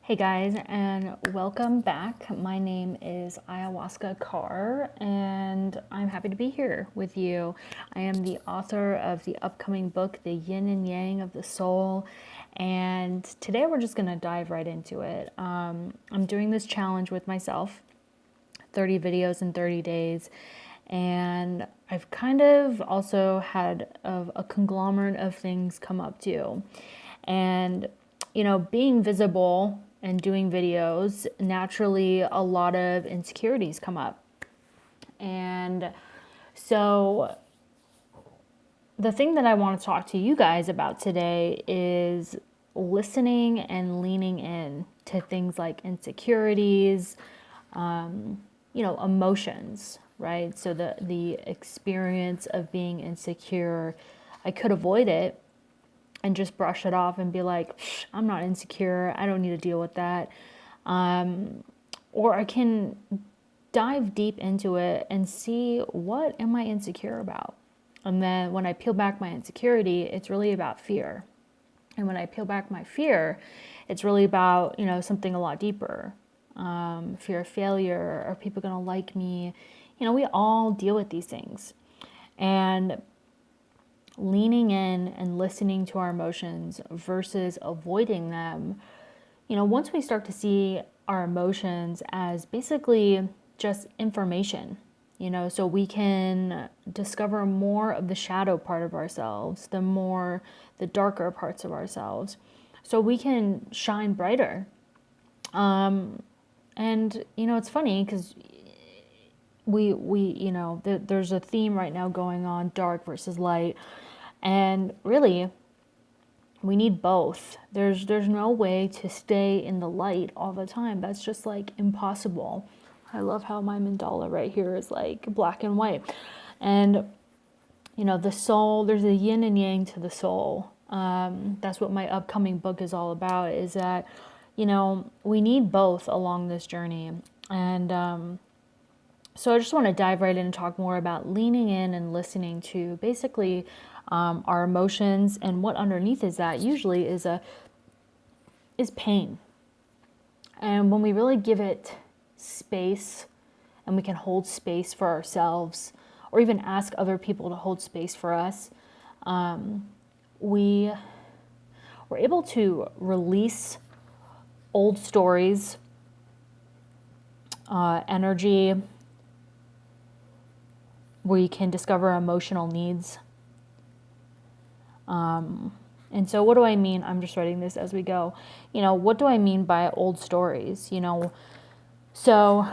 Hey guys, and welcome back. My name is Ayahuasca Carr, and I'm happy to be here with you. I am the author of the upcoming book, The Yin and Yang of the Soul, and today we're just going to dive right into it. I'm doing this challenge with myself, 30 videos in 30 days, and I've kind of also had a conglomerate of things come up too. And, being visible and doing videos, naturally a lot of insecurities come up. And so the thing that I want to talk to you guys about today is listening and leaning in to things like insecurities, emotions, right? So the experience of being insecure, I could avoid it and just brush it off and be like, I'm not insecure. I don't need to deal with that. Or I can dive deep into it and see, what am I insecure about? And then when I peel back my insecurity, it's really about fear. And when I peel back my fear, it's really about, something a lot deeper. Fear of failure. Are people going to like me? We all deal with these things. And leaning in and listening to our emotions versus avoiding them, once we start to see our emotions as basically just information, so we can discover more of the shadow part of ourselves, the darker parts of ourselves, so we can shine brighter. And it's funny because there's a theme right now going on, dark versus light. And really, we need both. There's no way to stay in the light all the time. That's just like impossible. I love how my mandala right here is like black and white. And, the soul, there's a yin and yang to the soul. That's what my upcoming book is all about, is that, we need both along this journey. And so I just want to dive right in and talk more about leaning in and listening to basically our emotions, and what underneath is that usually is pain. And when we really give it space, and we can hold space for ourselves, or even ask other people to hold space for us, we're able to release old stories, energy. We can discover emotional needs. And so what do I mean? I'm just writing this as we go. What do I mean by old stories? So,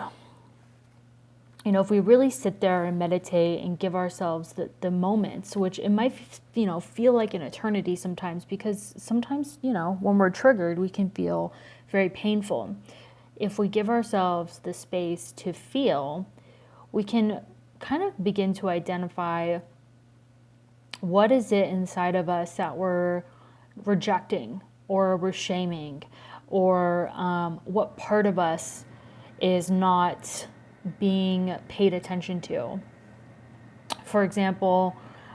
if we really sit there and meditate and give ourselves the moments, which it might, feel like an eternity sometimes, because sometimes, when we're triggered, we can feel very painful. If we give ourselves the space to feel, we can kind of begin to identify, what is it inside of us that we're rejecting, or we're shaming, or what part of us is not being paid attention to. For example,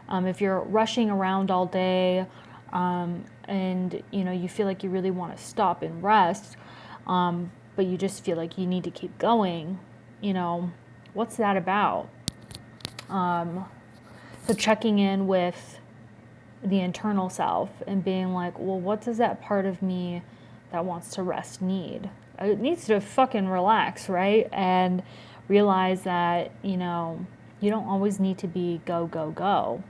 if you're rushing around all day, and you feel like you really want to stop and rest, but you just feel like you need to keep going, what's that about? So checking in with the internal self and being like, well, what does that part of me that wants to rest need? It needs to fucking relax, right? And realize that, you don't always need to be go, go, go.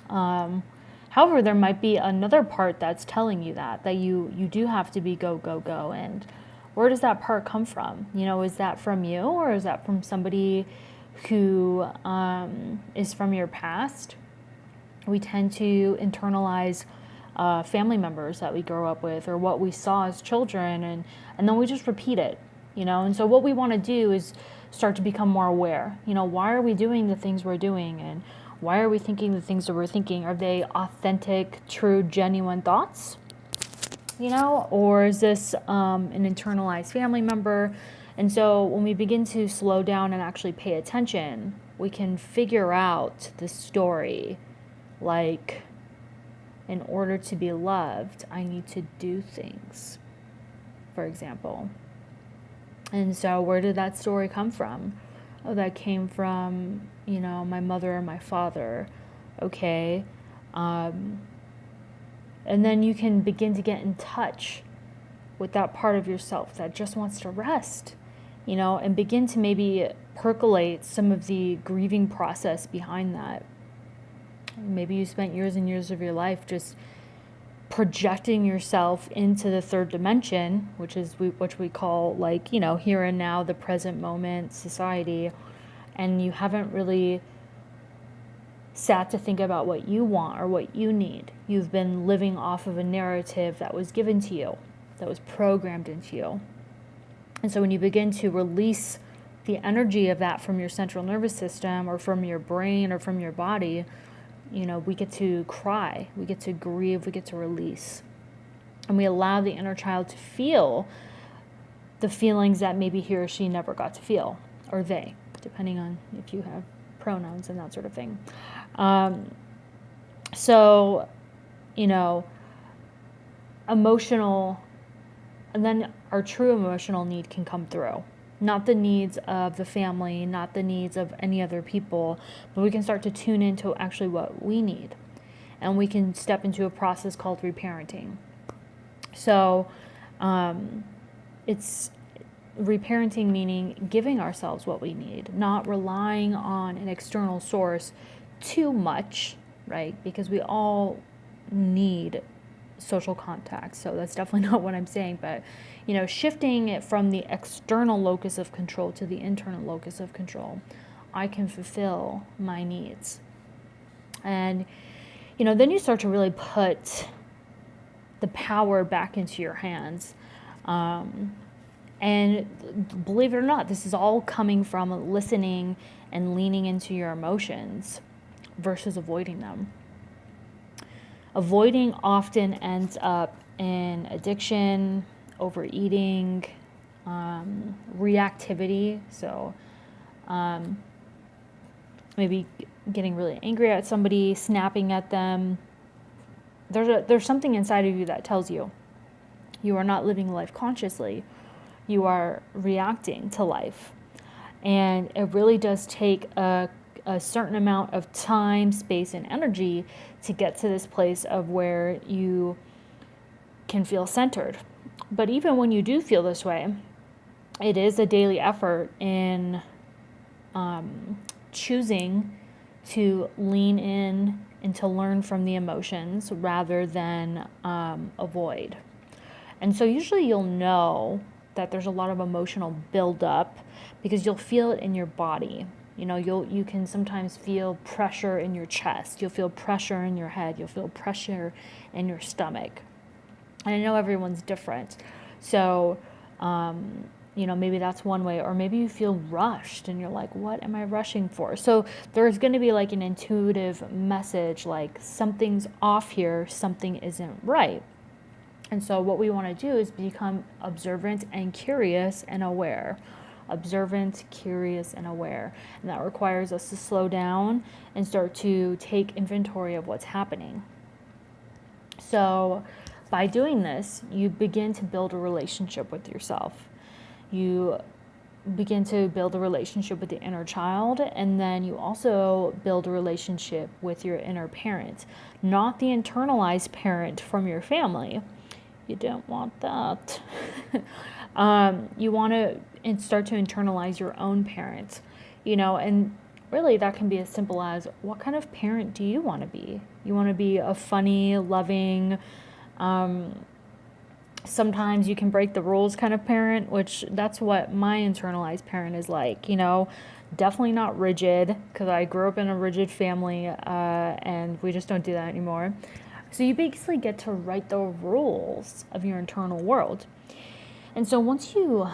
However, there might be another part that's telling you that you do have to be go, go, go. And where does that part come from? Is that from you, or is that from somebody who is from your past? We tend to internalize family members that we grow up with, or what we saw as children, and then we just repeat it, And so what we want to do is start to become more aware. Why are we doing the things we're doing, and why are we thinking the things that we're thinking? Are they authentic, true, genuine thoughts? Or is this an internalized family member? And so when we begin to slow down and actually pay attention, we can figure out the story. Like, in order to be loved, I need to do things. for example. And so where did that story come from? Oh, that came from, my mother and my father. Okay. And then you can begin to get in touch with that part of yourself that just wants to rest, and begin to maybe percolate some of the grieving process behind that. Maybe you spent years and years of your life just projecting yourself into the third dimension, which we call, like, here and now, the present moment, society, and you haven't really sat to think about what you want or what you need. You've been living off of a narrative that was given to you, that was programmed into you. And so when you begin to release the energy of that from your central nervous system or from your brain or from your body, we get to cry, we get to grieve, we get to release. And we allow the inner child to feel the feelings that maybe he or she never got to feel, or they, depending on if you have pronouns and that sort of thing. So, emotional, and then our true emotional need can come through. Not the needs of the family, not the needs of any other people, but we can start to tune into actually what we need. And we can step into a process called reparenting. So it's reparenting, meaning giving ourselves what we need, not relying on an external source too much, right? Because we all need social contact. So that's definitely not what I'm saying, but shifting it from the external locus of control to the internal locus of control. I can fulfill my needs. And then you start to really put the power back into your hands. And believe it or not, this is all coming from listening and leaning into your emotions versus avoiding them. Avoiding often ends up in addiction, overeating, reactivity. So maybe getting really angry at somebody, snapping at them. There's something inside of you that tells you are not living life consciously. You are reacting to life. And it really does take a certain amount of time, space, and energy to get to this place of where you can feel centered. But even when you do feel this way, it is a daily effort in choosing to lean in and to learn from the emotions rather than avoid. And so usually you'll know that there's a lot of emotional buildup because you'll feel it in your body. You can sometimes feel pressure in your chest. You'll feel pressure in your head. You'll feel pressure in your stomach. And I know everyone's different. So, maybe that's one way. Or maybe you feel rushed and you're like, what am I rushing for? So there's going to be like an intuitive message, like something's off here, something isn't right. And so what we want to do is become observant and curious and aware. Observant, curious, and aware. And that requires us to slow down and start to take inventory of what's happening. So by doing this, you begin to build a relationship with yourself. You begin to build a relationship with the inner child, and then you also build a relationship with your inner parent, not the internalized parent from your family. You don't want that. You want to start to internalize your own parent, and really that can be as simple as, what kind of parent do you want to be? You want to be a funny, loving, sometimes you can break the rules kind of parent, which that's what my internalized parent is like, definitely not rigid, because I grew up in a rigid family, and we just don't do that anymore. So you basically get to write the rules of your internal world. And so once you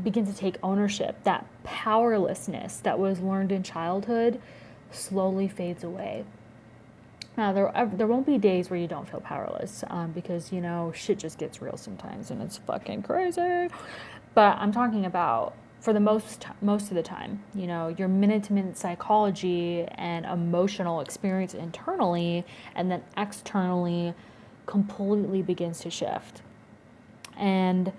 begin to take ownership, that powerlessness that was learned in childhood slowly fades away. Now, there won't be days where you don't feel powerless, because, shit just gets real sometimes and it's fucking crazy. But I'm talking about for the most of the time, your minute-to-minute psychology and emotional experience internally and then externally completely begins to shift. And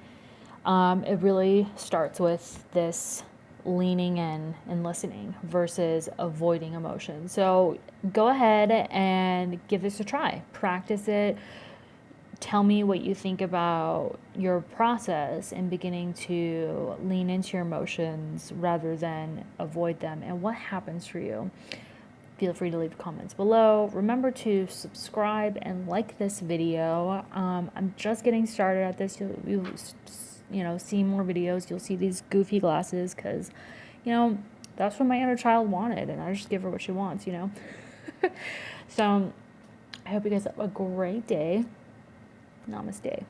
It really starts with this leaning in and listening versus avoiding emotion. So go ahead and give this a try. Practice it. Tell me what you think about your process in beginning to lean into your emotions rather than avoid them, and what happens for you. Feel free to leave comments below. Remember to subscribe and like this video. I'm just getting started at this. You'll see more videos. You'll see these goofy glasses because, that's what my inner child wanted, and I just give her what she wants, So I hope you guys have a great day. Namaste.